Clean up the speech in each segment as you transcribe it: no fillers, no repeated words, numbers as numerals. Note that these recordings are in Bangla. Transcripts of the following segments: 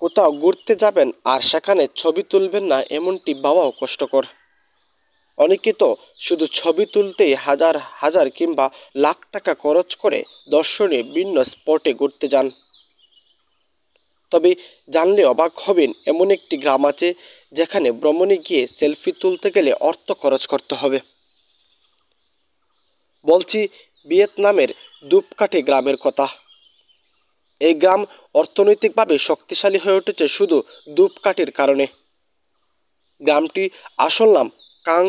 কোথাও ঘুরতে যাবেন আর সেখানে ছবি তুলবেন না, এমনটি ভাবাও কষ্টকর। অনেকে তো শুধু ছবি তুলতেই হাজার হাজার কিংবা লাখ টাকা খরচ করে দর্শনীয় ভিন্ন স্পটে ঘুরতে যান। তবে জানলে অবাক হবেন, এমন একটি গ্রাম আছে যেখানে ভ্রমণে গিয়ে সেলফি তুলতে গেলে অর্থ খরচ করতে হবে। বলছি ভিয়েতনামের ধূপকাঠি গ্রামের কথা। এই গ্রাম অর্থনৈতিকভাবে শক্তিশালী হয়ে উঠেছে শুধু ধূপকাঠির কারণে। গ্রামটি আসল নাম কাং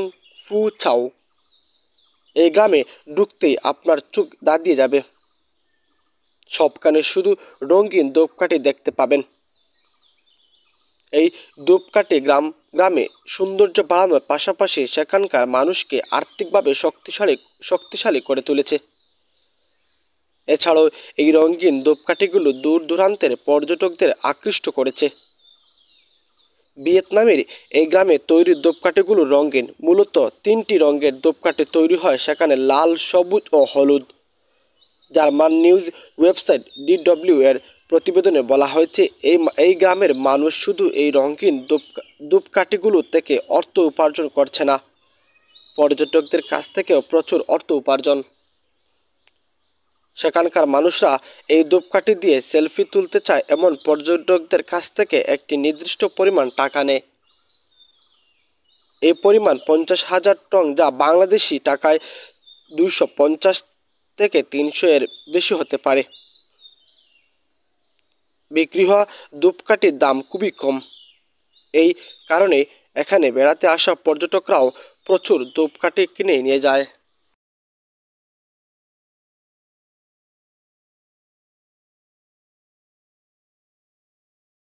ফু চাও। এই গ্রামে ঢুকতেই আপনার চোখ দাঁড়িয়ে যাবে। সবখানে শুধু রঙিন ধূপকাঠি দেখতে পাবেন। এই ধূপকাঠি গ্রামে সৌন্দর্য বাড়ানোর পাশাপাশি সেখানকার মানুষকে আর্থিকভাবে শক্তিশালী করে তুলেছে। এছাড়াও এই রঙিন ধূপকাঠিগুলো দূর দূরান্তের পর্যটকদের আকৃষ্ট করেছে। ভিয়েতনামের এই গ্রামে তৈরি ধূপকাঠিগুলো রঙিন। মূলত 3টি রঙের ধূপকাঠি তৈরি হয় সেখানে, লাল, সবুজ ও হলুদ। জার্মান নিউজ ওয়েবসাইট DW এর প্রতিবেদনে বলা হয়েছে, এই গ্রামের মানুষ শুধু এই রঙিন ধূপকাঠিগুলো থেকে অর্থ উপার্জন করছে না, পর্যটকদের কাছ থেকেও প্রচুর অর্থ উপার্জন। সেখানকার মানুষরা এই ধূপকাঠি দিয়ে সেলফি তুলতে চায় এমন পর্যটকদের কাছ থেকে একটি নির্দিষ্ট পরিমাণ টাকা নেয়। এই পরিমাণ 50,000 টন, যা বাংলাদেশি টাকায় 250 থেকে 300 এর বেশি হতে পারে। বিক্রি হওয়া ধূপকাঠির দাম খুবই কম। এই কারণে এখানে বেড়াতে আসা পর্যটকরাও প্রচুর ধূপকাঠি কিনে নিয়ে যায়।